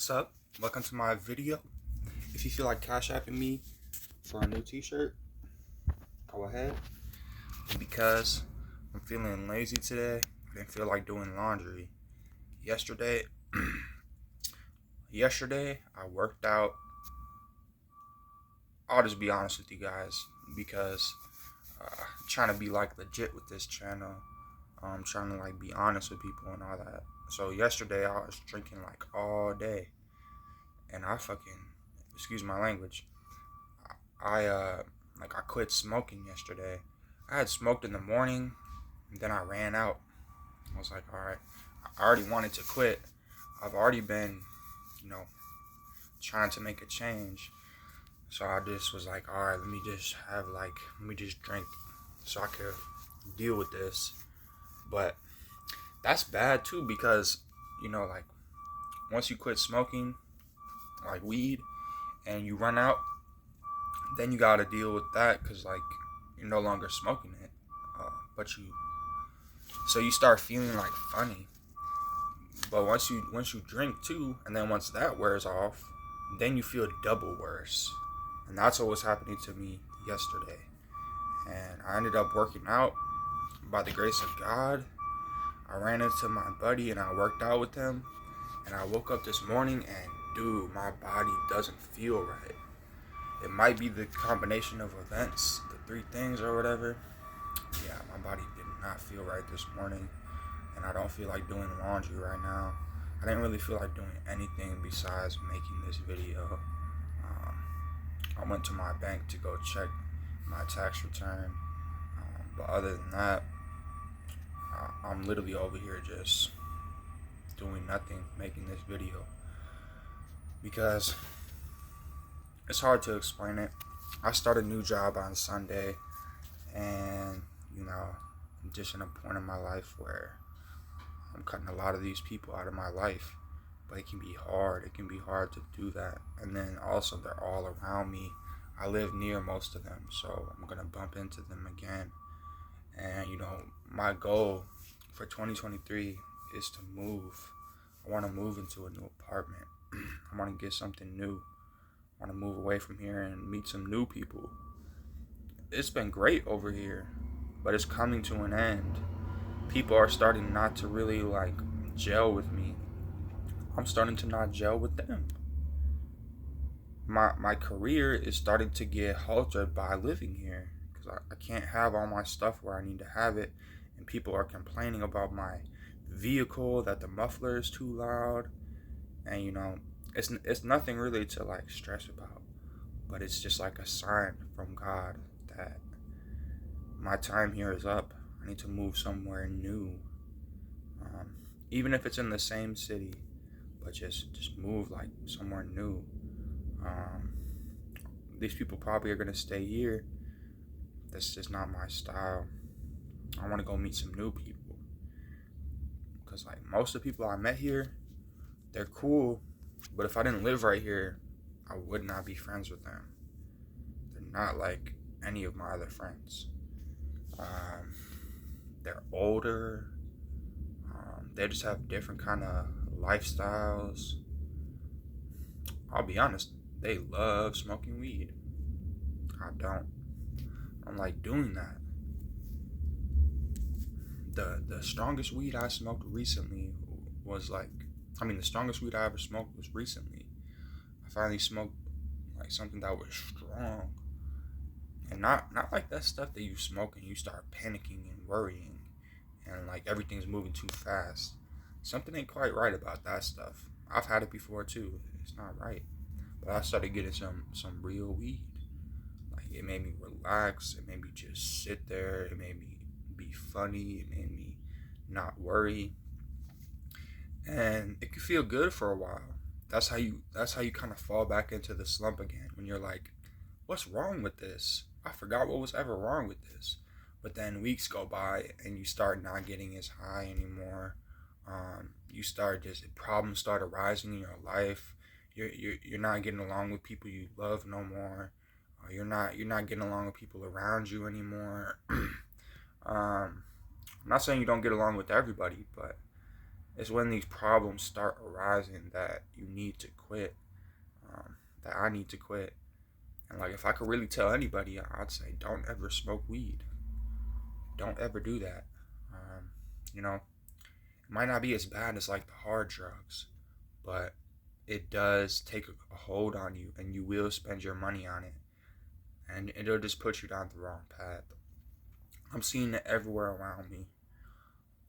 What's up? Welcome to my video. If you feel like cash apping me for a new t-shirt, go ahead. Because I'm feeling lazy today, I didn't feel like doing laundry. Yesterday, I worked out. I'll just be honest with you guys because I'm trying to be like legit with this channel. I'm trying to like be honest with people and all that. So yesterday I was drinking like all day, and I fucking, excuse my language, I quit smoking yesterday. I had smoked in the morning, and then I ran out. I was like, all right, I already wanted to quit. I've already been, you know, trying to make a change. So I just was like, all right, let me just drink so I could deal with this. But that's bad too because, like once you quit smoking, like weed, and you run out, then you gotta deal with that because like you're no longer smoking it, so you start feeling like funny. But once you drink too, and then once that wears off, then you feel double worse, and that's what was happening to me yesterday. And I ended up working out by the grace of God. I ran into my buddy and I worked out with him, and I woke up this morning and dude, my body doesn't feel right. It might be the combination of events, the three things or whatever. Yeah, my body did not feel right this morning, and I don't feel like doing laundry right now. I didn't really feel like doing anything besides making this video. Um, I went to my bank to go check my tax return, but other than that, I'm literally over here just doing nothing, making this video because it's hard to explain it. I started a new job on Sunday, and I'm just in a point in my life where I'm cutting a lot of these people out of my life, but it can be hard. It can be hard to do that. And then also they're all around me. I live near most of them, so I'm gonna bump into them again. And my goal for 2023 is to move. I want to move into a new apartment. I want to get something new. I want to move away from here and meet some new people. It's been great over here, but it's coming to an end. People are starting not to really like gel with me. I'm starting to not gel with them. My career is starting to get halted by living here because I can't have all my stuff where I need to have it, and people are complaining about my vehicle, that the muffler is too loud, and it's nothing really to like stress about, but it's just like a sign from God that my time here is up. I need to move somewhere new, even if it's in the same city, but just move like somewhere new. These people probably are gonna stay here. That's just not my style. I want to go meet some new people because like most of the people I met here, they're cool, but if I didn't live right here, I would not be friends with them. They're not like any of my other friends. They're older. They just have different kind of lifestyles. I'll be honest, they love smoking weed. I don't. I'm like doing that. The strongest weed I smoked recently was the strongest weed I ever smoked was recently. I finally smoked like something that was strong, and not like that stuff that you smoke and you start panicking and worrying, and like everything's moving too fast. Something ain't quite right about that stuff. I've had it before too. It's not right. But I started getting some real weed. Like it made me relax. It made me just sit there. It made me be funny. It made me not worry. And it can feel good for a while. That's how you kind of fall back into the slump again when you're like, what's wrong with this? I forgot what was ever wrong with this. But then weeks go by and you start not getting as high anymore. You start just problems start arising in your life. You're not getting along with people you love no more. You're not getting along with people around you anymore. I'm not saying you don't get along with everybody, but it's when these problems start arising that you need need to quit, that I need to quit. And like, if I could really tell anybody, I'd say, don't ever smoke weed. Don't ever do that. Um, you know, it might not be as bad as like the hard drugs, but it does take a hold on you, and you will spend your money on it, and it'll just put you down the wrong path. I'm seeing it everywhere around me.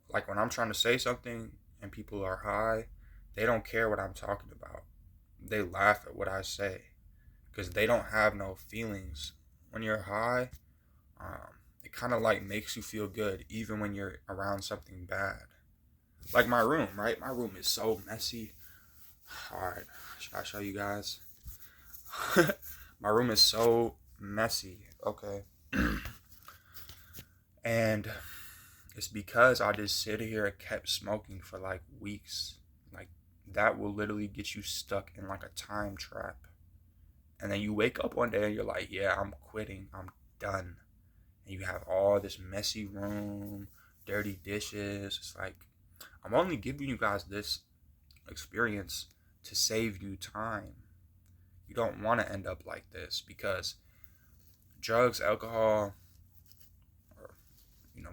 Like when I'm trying to say something and people are high, they don't care what I'm talking about. They laugh at what I say because they don't have no feelings. When you're high, it kind of like makes you feel good even when you're around something bad. Like my room, right? My room is so messy. Alright, should I show you guys? My room is so messy, okay? And it's because I just sit here and kept smoking for like weeks. Like, that will literally get you stuck in like a time trap. And then you wake up one day and you're like, yeah, I'm quitting. I'm done. And you have all this messy room, dirty dishes. It's like, I'm only giving you guys this experience to save you time. You don't want to end up like this, because drugs, alcohol, or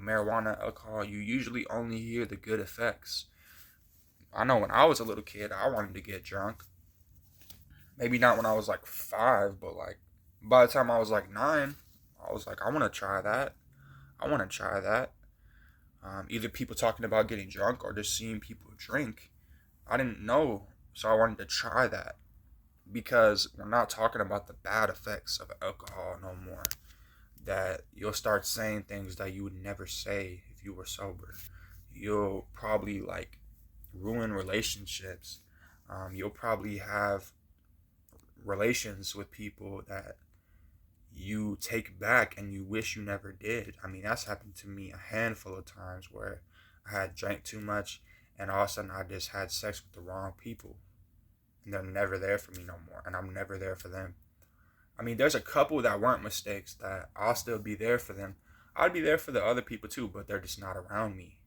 marijuana, alcohol, you usually only hear the good effects. I know when I was a little kid, I wanted to get drunk. Maybe not when I was like 5, but like by the time I was like 9, I was like, I want to try that. I want to try that. Either people talking about getting drunk or just seeing people drink. I didn't know, so I wanted to try that, because we're not talking about the bad effects of alcohol no more. That you'll start saying things that you would never say if you were sober. You'll probably like ruin relationships. You'll probably have relations with people that you take back and you wish you never did. I mean, that's happened to me a handful of times where I had drank too much and all of a sudden I just had sex with the wrong people. And they're never there for me no more. And I'm never there for them. I mean, there's a couple that weren't mistakes that I'll still be there for them. I'd be there for the other people too, but they're just not around me.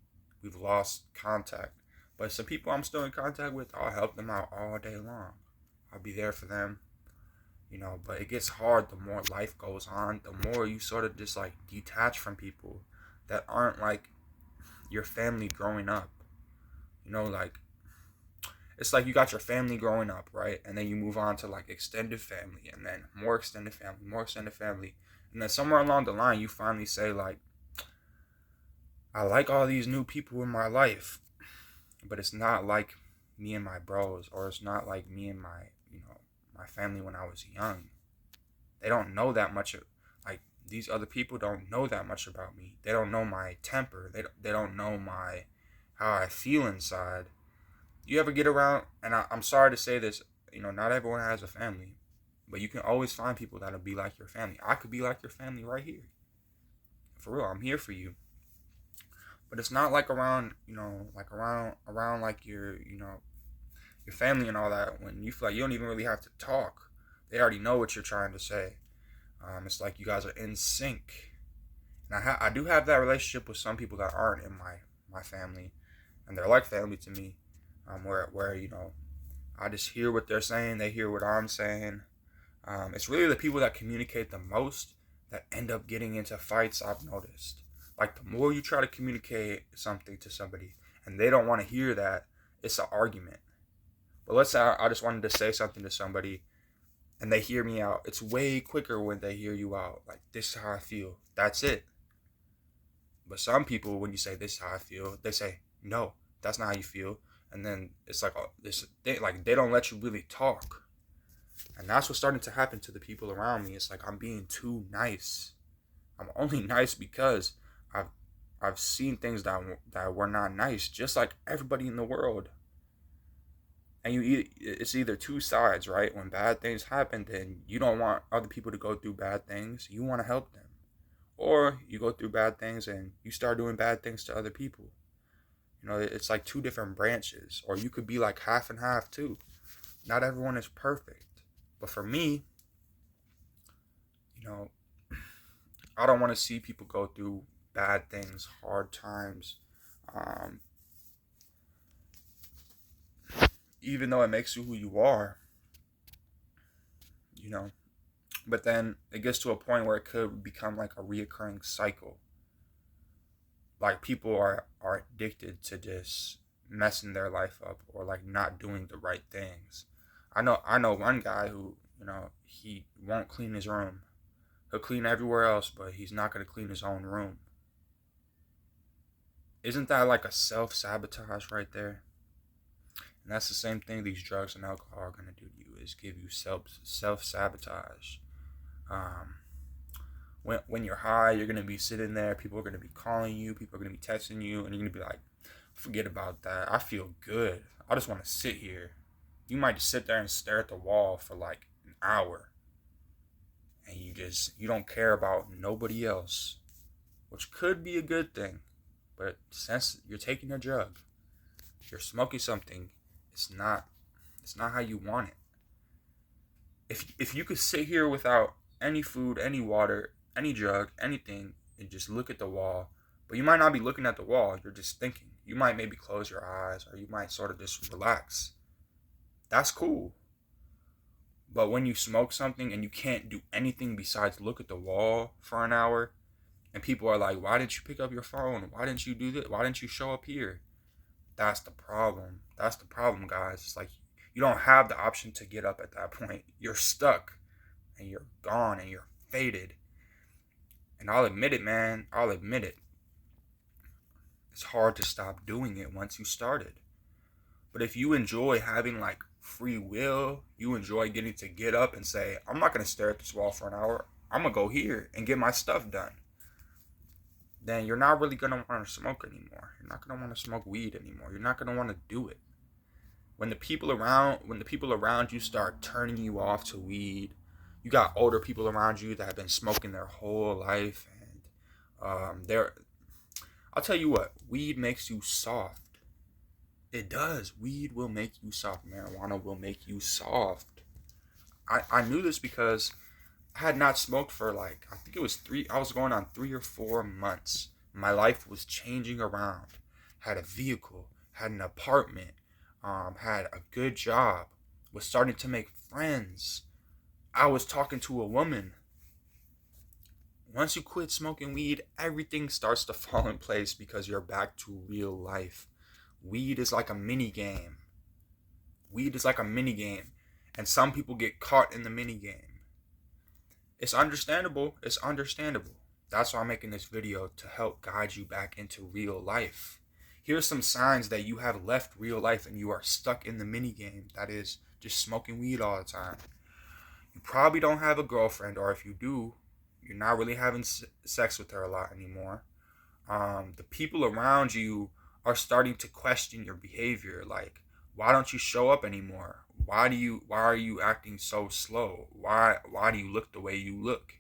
We've lost contact. But some people I'm still in contact with, I'll help them out all day long. I'll be there for them. But it gets hard the more life goes on, the more you sort of just like detach from people that aren't like your family growing up. Like, it's like you got your family growing up, right? And then you move on to like extended family, and then more extended family, more extended family. And then somewhere along the line, you finally say like, I like all these new people in my life, but it's not like me and my bros, or it's not like me and my family when I was young. They don't know that much. Like, these other people don't know that much about me. They don't know my temper. They don't know how I feel inside. You ever get around, and I'm sorry to say this, not everyone has a family, but you can always find people that'll be like your family. I could be like your family right here. For real, I'm here for you. But it's not like around, around like your family and all that, when you feel like you don't even really have to talk. They already know what you're trying to say. It's like you guys are in sync. And I do have that relationship with some people that aren't in my family, and they're like family to me. Where I just hear what they're saying, they hear what I'm saying. It's really the people that communicate the most that end up getting into fights, I've noticed. Like, the more you try to communicate something to somebody and they don't want to hear that, it's an argument. But let's say I just wanted to say something to somebody and they hear me out. It's way quicker when they hear you out. Like, this is how I feel. That's it. But some people, when you say this is how I feel, they say, no, that's not how you feel. And then it's like they don't let you really talk. And that's what's starting to happen to the people around me. It's like I'm being too nice. I'm only nice because I've seen things that were not nice, just like everybody in the world. And it's either two sides, right? When bad things happen, then you don't want other people to go through bad things. You want to help them. Or you go through bad things and you start doing bad things to other people. It's like two different branches. Or you could be like half and half too. Not everyone is perfect. But for me, I don't want to see people go through bad things, hard times. even though it makes you who you are, you know. But then it gets to a point where it could become like a reoccurring cycle. Like people are addicted to just messing their life up or like not doing the right things. I know one guy who, he won't clean his room. He'll clean everywhere else, but he's not going to clean his own room. Isn't that like a self-sabotage right there? And that's the same thing these drugs and alcohol are going to do to you, is give you self-sabotage. Um, when you're high, you're going to be sitting there, people are going to be calling you, people are going to be texting you, and you're going to be like, forget about that. I feel good. I just want to sit here. You might just sit there and stare at the wall for like an hour. And you don't care about nobody else, which could be a good thing. But since you're taking a drug, you're smoking something, it's not how you want it. If you could sit here without any food, any water, any drug, anything, and just look at the wall, but you might not be looking at the wall, you're just thinking. You might maybe close your eyes, or you might sort of just relax. That's cool. But when you smoke something and you can't do anything besides look at the wall for an hour, and people are like, why didn't you pick up your phone? Why didn't you do this? Why didn't you show up here? That's the problem. That's the problem, guys. It's like you don't have the option to get up at that point. You're stuck and you're gone and you're faded. And I'll admit it, man. I'll admit it. It's hard to stop doing it once you started. But if you enjoy having like free will, you enjoy getting to get up and say, I'm not going to stare at this wall for an hour. I'm going to go here and get my stuff done. Then you're not really going to want to smoke anymore. You're not going to want to smoke weed anymore. You're not going to want to do it. When the people around you start turning you off to weed, you got older people around you that have been smoking their whole life, and I'll tell you what, weed makes you soft. It does. Weed will make you soft. Marijuana will make you soft. I knew this because I had not smoked for like, I think it was I was going on 3 or 4 months. My life was changing around. Had a vehicle, had an apartment, had a good job, was starting to make friends. I was talking to a woman. Once you quit smoking weed, everything starts to fall in place because you're back to real life. Weed is like a mini game. Weed is like a mini game. And some people get caught in the mini game. It's understandable. It's understandable. That's why I'm making this video, to help guide you back into real life. Here's some signs that you have left real life and you are stuck in the mini game. That is just smoking weed all the time. You probably don't have a girlfriend, or if you do, you're not really having sex with her a lot anymore. The people around you are starting to question your behavior. Like, why don't you show up anymore? Why are you acting so slow? Why do you look the way you look?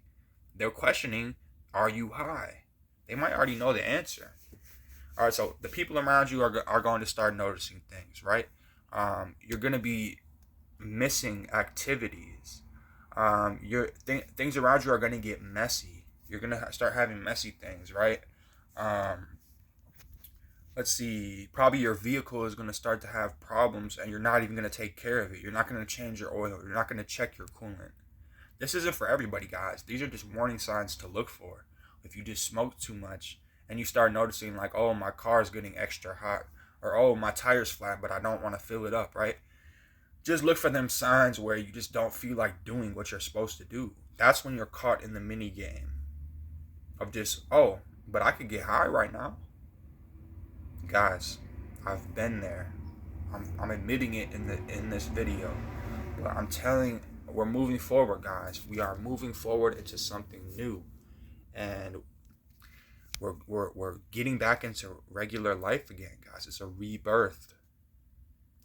They're questioning, are you high? They might already know the answer. All right, so the people around you are going to start noticing things, right? You're going to be missing activities. Things around you are going to get messy. You're going to start having messy things, right? Let's see, probably your vehicle is going to start to have problems and you're not even going to take care of it. You're not going to change your oil. You're not going to check your coolant. This isn't for everybody, guys. These are just warning signs to look for. If you just smoke too much and you start noticing like, oh, my car is getting extra hot, or oh, my tire's flat, but I don't want to fill it up, right? Just look for them signs where you just don't feel like doing what you're supposed to do. That's when you're caught in the mini game of just, oh, but I could get high right now. Guys, I've been there. I'm admitting it in this video. But we're moving forward, guys. We are moving forward into something new. And we're getting back into regular life again, guys. It's a rebirth.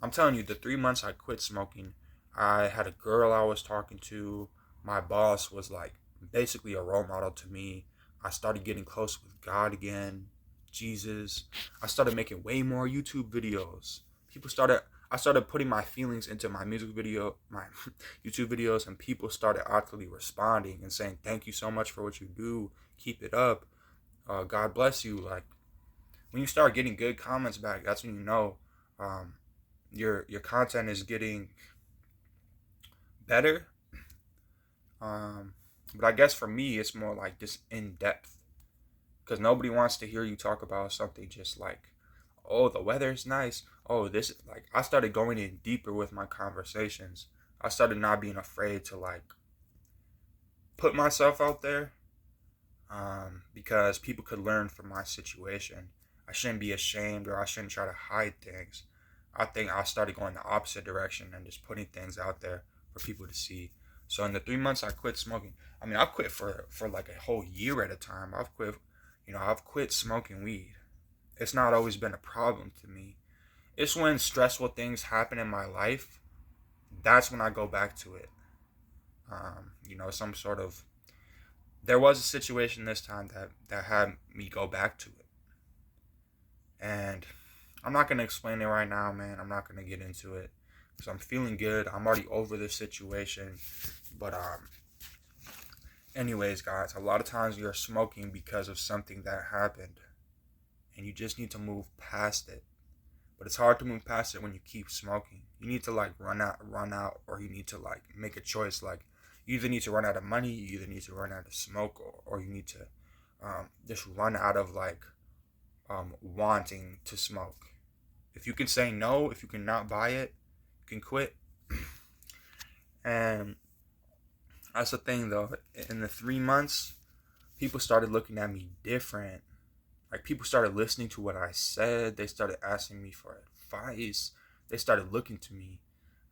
I'm telling you, the 3 months I quit smoking, I had a girl I was talking to. My boss was like basically a role model to me. I started getting close with God again. Jesus. I started making way more YouTube videos. I started putting my feelings into my my YouTube videos, and people started actually responding and saying, thank you so much for what you do. Keep it up. God bless you. Like, when you start getting good comments back, that's when you know your content is getting better. But I guess for me, it's more like just in depth, because nobody wants to hear you talk about something just like, oh, the weather's nice. Oh, this, like, I started going in deeper with my conversations. I started not being afraid to like put myself out there, because people could learn from my situation. I shouldn't be ashamed, or I shouldn't try to hide things. I think I started going the opposite direction and just putting things out there for people to see. So in the 3 months I quit smoking, I mean, I've quit for like a whole year at a time. I've quit smoking weed. It's not always been a problem to me. It's when stressful things happen in my life, that's when I go back to it. Some sort of, there was a situation this time that had me go back to it. And I'm not going to explain it right now, man. I'm not going to get into it because I'm feeling good. I'm already over this situation. But anyways, guys, a lot of times you're smoking because of something that happened, and you just need to move past it. But it's hard to move past it when you keep smoking. You need to like run out, or you need to like make a choice. Like, you either need to run out of money, you either need to run out of smoke, or you need to just run out of like wanting to smoke. If you can say no, if you cannot buy it, you can quit. And that's the thing, though. In the 3 months, people started looking at me different. Like, people started listening to what I said. They started asking me for advice. They started looking to me.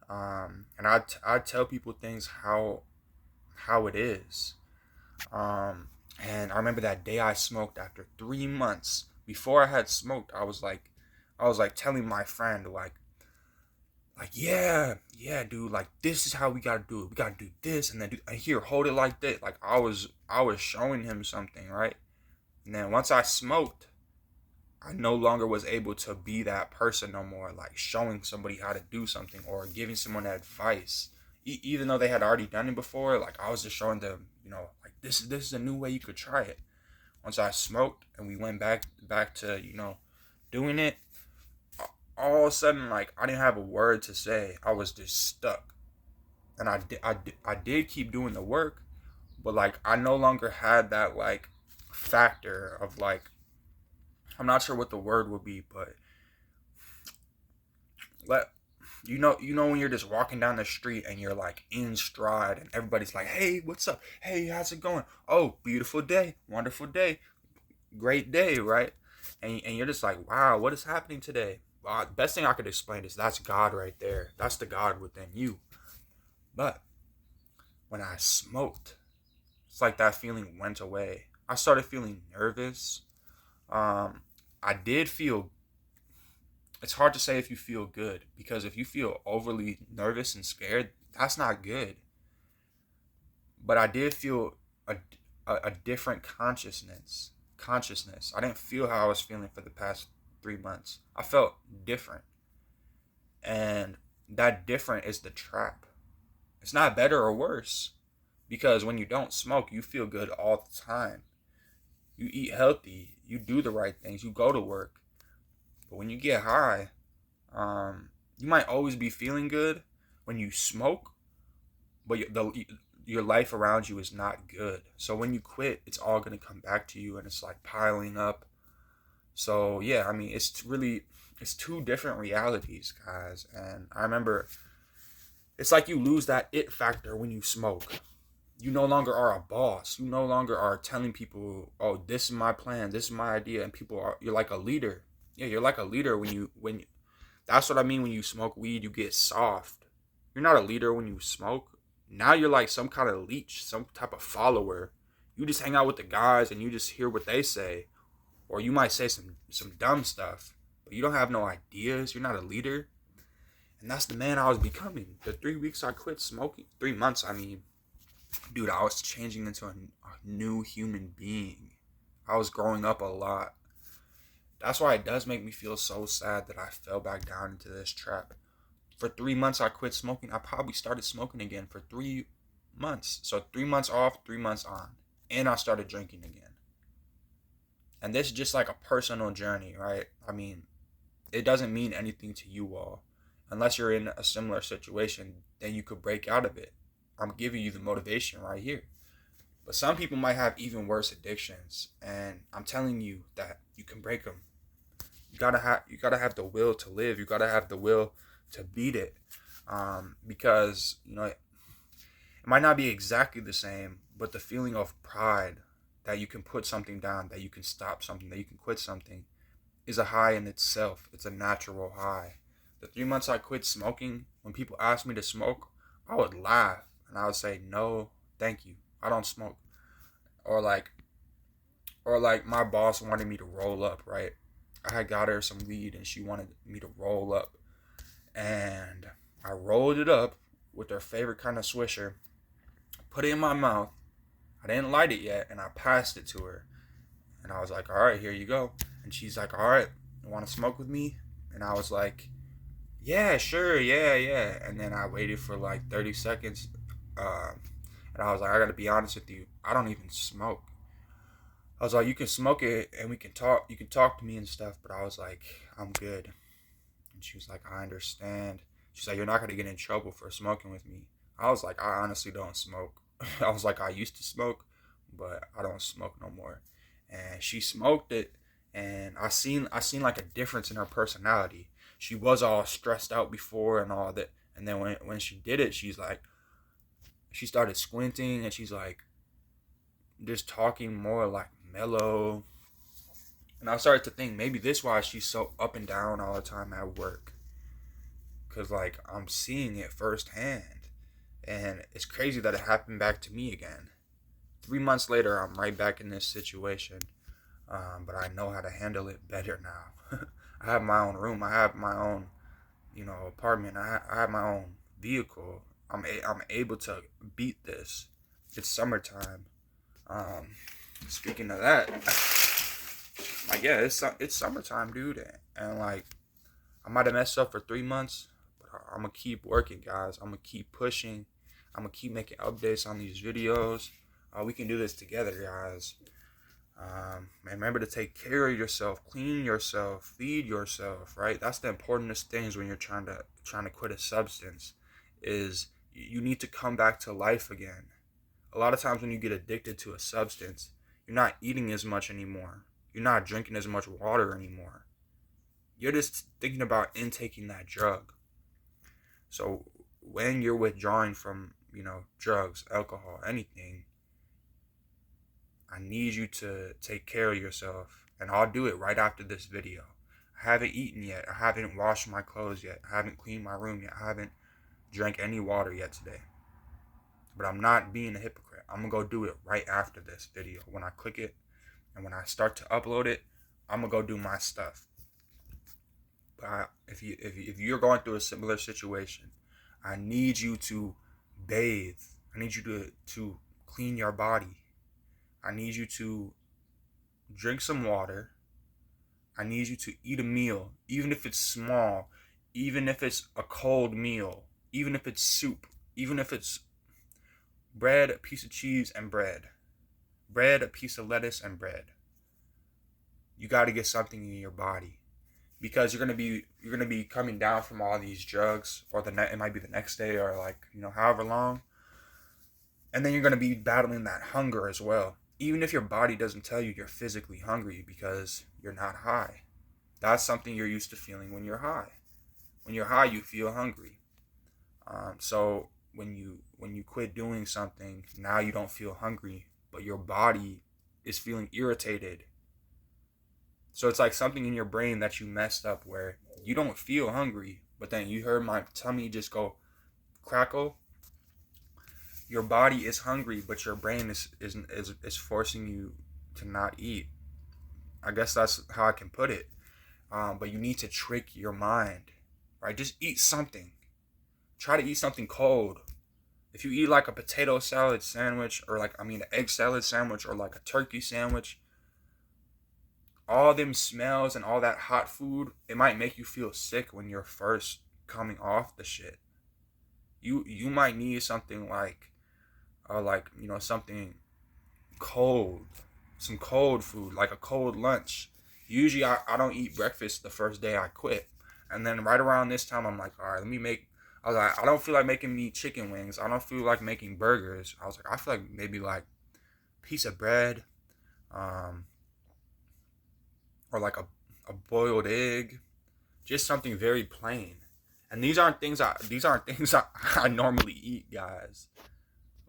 And I tell people things how it is. And I remember that day I smoked after 3 months. Before I had smoked, I was like telling my friend, yeah, dude, like, this is how we gotta do it. We gotta do this, and then here, hold it like this. Like, I was showing him something, right? And then once I smoked, I no longer was able to be that person no more, like showing somebody how to do something or giving someone advice. Even though they had already done it before, like, I was just showing them, like, this is a new way you could try it. Once I smoked and we went back to, doing it, all of a sudden, like, I didn't have a word to say. I was just stuck. And I did keep doing the work, but like, I no longer had that like factor of like, I'm not sure what the word would be, but let when you're just walking down the street and you're like in stride and everybody's like, hey, what's up? Hey, how's it going? Oh, beautiful day, wonderful day, great day, right? And you're just like, wow, what is happening today? Well, the best thing I could explain is that's God right there. That's the God within you. But when I smoked, it's like that feeling went away. I started feeling nervous. I did feel, it's hard to say if you feel good, because if you feel overly nervous and scared, that's not good. But I did feel a different consciousness. I didn't feel how I was feeling for the past 3 months. I felt different. And that different is the trap. It's not better or worse, because when you don't smoke, you feel good all the time. You eat healthy, you do the right things, you go to work. But when you get high, you might always be feeling good when you smoke, but your life around you is not good. So when you quit, it's all going to come back to you, and it's like piling up. So yeah, I mean, it's two different realities, guys. And I remember, it's like you lose that it factor when you smoke. You no longer are a boss. You no longer are telling people, oh, this is my plan, this is my idea, and you're like a leader. Yeah, you're like a leader when that's what I mean. When you smoke weed, you get soft. You're not a leader when you smoke. Now you're like some kind of leech, some type of follower. You just hang out with the guys and you just hear what they say. Or you might say some dumb stuff, but you don't have no ideas. You're not a leader. And that's the man I was becoming. The 3 weeks I quit smoking, 3 months, I mean, dude, I was changing into a new human being. I was growing up a lot. That's why it does make me feel so sad that I fell back down into this trap. For 3 months I quit smoking. I probably started smoking again for 3 months. So 3 months off, 3 months on. And I started drinking again. And this is just like a personal journey, right? I mean, it doesn't mean anything to you all. unless you're in a similar situation, then you could break out of it. I'm giving you the motivation right here. But some people might have even worse addictions, and I'm telling you that you can break them. You gotta have the will to live. You gotta have the will to beat it, because it might not be exactly the same, but the feeling of pride that you can put something down, that you can stop something, that you can quit something, is a high in itself. It's a natural high. The 3 months I quit smoking, when people asked me to smoke, I would laugh and I would say, no, thank you. I don't smoke. Or like my boss wanted me to roll up, right? I had got her some weed and she wanted me to roll up. And I rolled it up with her favorite kind of swisher, put it in my mouth. I didn't light it yet, and I passed it to her. And I was like, all right, here you go. And she's like, all right, you want to smoke with me? And I was like, yeah, sure, yeah. And then I waited for like 30 seconds. And I was like, I got to be honest with you. I don't even smoke. I was like, you can smoke it and we can talk. You can talk to me and stuff. But I was like, I'm good. And she was like, I understand. She's like, you're not going to get in trouble for smoking with me. I was like, I honestly don't smoke. I was like, I used to smoke, but I don't smoke no more. And she smoked it, and I seen like a difference in her personality. She was all stressed out before and all that, and then when she did it, she started squinting, and she's like just talking more like mellow. And I started to think maybe this is why she's so up and down all the time at work, cause like I'm seeing it firsthand. And it's crazy that it happened back to me again. 3 months later, I'm right back in this situation. But I know how to handle it better now. I have my own room. I have my own, apartment. I have my own vehicle. I'm able to beat this. It's summertime. Speaking of that, like yeah, it's summertime, dude. And like I might have messed up for 3 months, but I'm gonna keep working, guys. I'm gonna keep pushing. I'm gonna keep making updates on these videos. We can do this together, guys. And remember to take care of yourself, clean yourself, feed yourself. Right? That's the importantest things when you're trying to quit a substance. Is you need to come back to life again. A lot of times when you get addicted to a substance, you're not eating as much anymore. You're not drinking as much water anymore. You're just thinking about intaking that drug. So when you're withdrawing from drugs, alcohol, anything, I need you to take care of yourself. And I'll do it right after this video. I haven't eaten yet. I haven't washed my clothes yet. I haven't cleaned my room yet. I haven't drank any water yet today. But I'm not being a hypocrite. I'm going to go do it right after this video. When I click it and when I start to upload it, I'm going to go do my stuff. But if you're going through a similar situation, I need you to bathe. I need you to clean your body. I need you to drink some water. I need you to eat a meal, even if it's small, even if it's a cold meal, even if it's soup, even if it's bread, a piece of cheese, and bread, a piece of lettuce, and bread. You got to get something in your body, because you're gonna be coming down from all these drugs, or it might be the next day, or like however long, and then you're gonna be battling that hunger as well. Even if your body doesn't tell you you're physically hungry because you're not high, that's something you're used to feeling when you're high. When you're high, you feel hungry. So when you quit doing something, now you don't feel hungry, but your body is feeling irritated. So it's like something in your brain that you messed up, where you don't feel hungry, but then you heard my tummy just go crackle. Your body is hungry, but your brain is forcing you to not eat. I guess that's how I can put it. But you need to trick your mind, right? Just eat something. Try to eat something cold. If you eat like a potato salad sandwich, or an egg salad sandwich, or like a turkey sandwich, all them smells and all that hot food, it might make you feel sick when you're first coming off the shit. You might need something like something cold, some cold food, like a cold lunch. Usually I don't eat breakfast the first day I quit. And then right around this time, I'm like, all right, I was like, I don't feel like making me chicken wings. I don't feel like making burgers. I was like, I feel like maybe like piece of bread, um, or like a boiled egg, just something very plain. And these aren't things I normally eat, guys.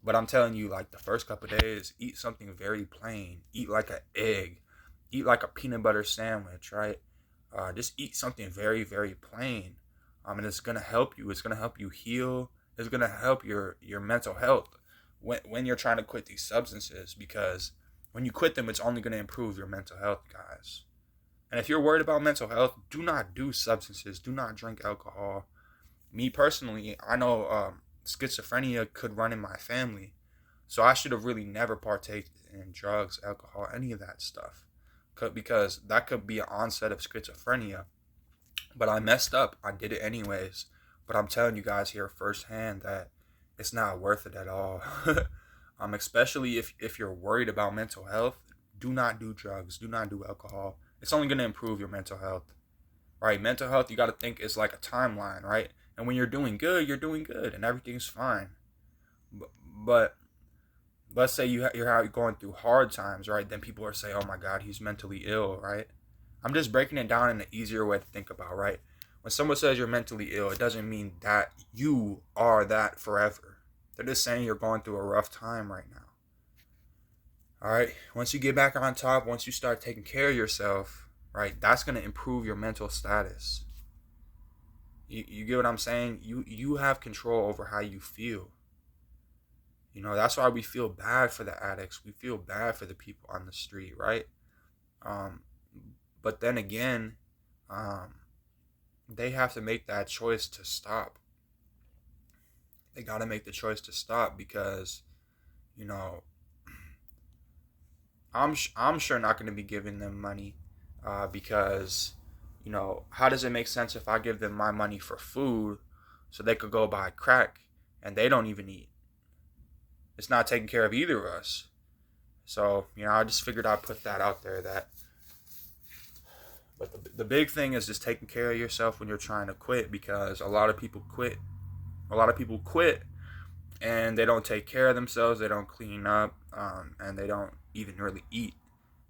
But I'm telling you, like the first couple of days, eat something very plain. Eat like an egg. Eat like a peanut butter sandwich, right? Just eat something very, very plain. And it's gonna help you. It's gonna help you heal. It's gonna help your mental health when you're trying to quit these substances, because when you quit them, it's only gonna improve your mental health, guys. And if you're worried about mental health, do not do substances. Do not drink alcohol. Me personally, I know schizophrenia could run in my family, so I should have really never partaked in drugs, alcohol, any of that stuff, because that could be an onset of schizophrenia. But I messed up. I did it anyways. But I'm telling you guys here firsthand that it's not worth it at all. Especially if you're worried about mental health, do not do drugs. Do not do alcohol. It's only going to improve your mental health, right? Mental health, you got to think is like a timeline, right? And when you're doing good, and everything's fine. But let's say you're going through hard times, right? Then people are saying, "Oh my God, he's mentally ill," right? I'm just breaking it down in an easier way to think about, right? When someone says you're mentally ill, it doesn't mean that you are that forever. They're just saying you're going through a rough time right now. All right. Once you get back on top, once you start taking care of yourself, right, that's going to improve your mental status. You get what I'm saying? You have control over how you feel. That's why we feel bad for the addicts. We feel bad for the people on the street, right? Um, but then again, um, they have to make that choice to stop. They got to make the choice to stop because, you know, I'm sure not going to be giving them money, because, how does it make sense if I give them my money for food so they could go buy crack and they don't even eat? It's not taking care of either of us. So, I just figured I'd put that out there. But the big thing is just taking care of yourself when you're trying to quit, because a lot of people quit. A lot of people quit and they don't take care of themselves. They don't clean up, and they don't even really eat.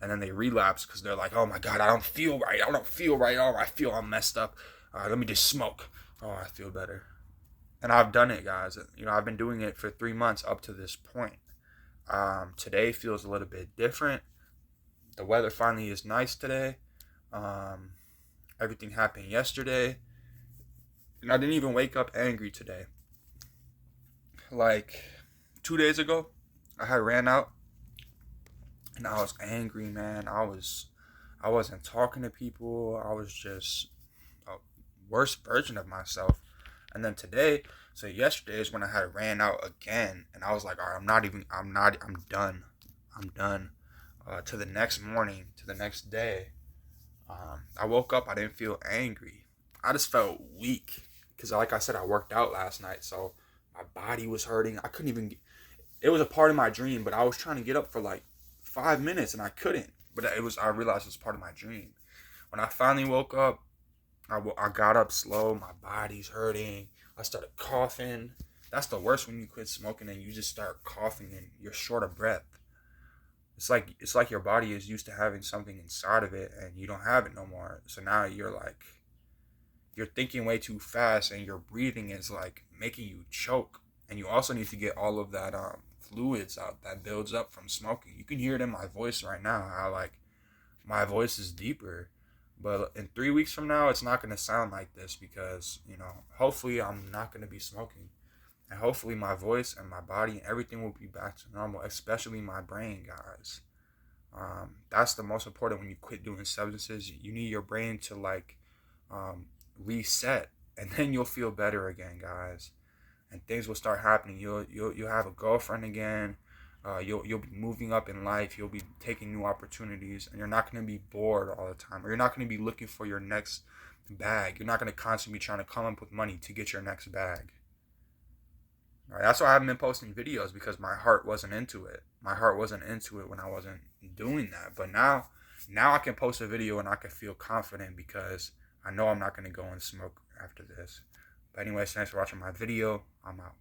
And then they relapse because they're like, oh my God, I don't feel right. I don't feel right. Oh, I feel I'm messed up. Let me just smoke. Oh, I feel better. And I've done it, guys. I've been doing it for 3 months up to this point. Today feels a little bit different. The weather finally is nice today. Um, Everything happened yesterday. And I didn't even wake up angry today. Like 2 days ago, I had ran out and I was angry, man. I wasn't talking to people. I was just a worse version of myself. And then today, so yesterday is when I had ran out again, and I was like, all right, I'm done. I'm done. To the next morning, to the next day, I woke up, I didn't feel angry. I just felt weak. Because like I said, I worked out last night, so my body was hurting. I couldn't even, it was a part of my dream, but I was trying to get up for like 5 minutes and I couldn't. But I realized it was part of my dream. When I finally woke up, I got up slow. My body's hurting. I started coughing. That's the worst when you quit smoking and you just start coughing and you're short of breath. It's like your body is used to having something inside of it and you don't have it no more. So now you're thinking way too fast and your breathing is like making you choke. And you also need to get all of that fluids out that builds up from smoking. You can hear it in my voice right now. How like my voice is deeper. But in 3 weeks from now, it's not going to sound like this because, hopefully I'm not going to be smoking. And hopefully my voice and my body and everything will be back to normal, especially my brain, guys. That's the most important when you quit doing substances. You need your brain to reset, and then you'll feel better again, guys. And things will start happening. You'll have a girlfriend again. You'll be moving up in life. You'll be taking new opportunities, and you're not going to be bored all the time, or you're not going to be looking for your next bag. You're not going to constantly be trying to come up with money to get your next bag. All right, that's why I haven't been posting videos, because my heart wasn't into it. My heart wasn't into it when I wasn't doing that. But now I can post a video and I can feel confident because I know I'm not going to go and smoke after this. But anyways, thanks for watching my video. I'm out.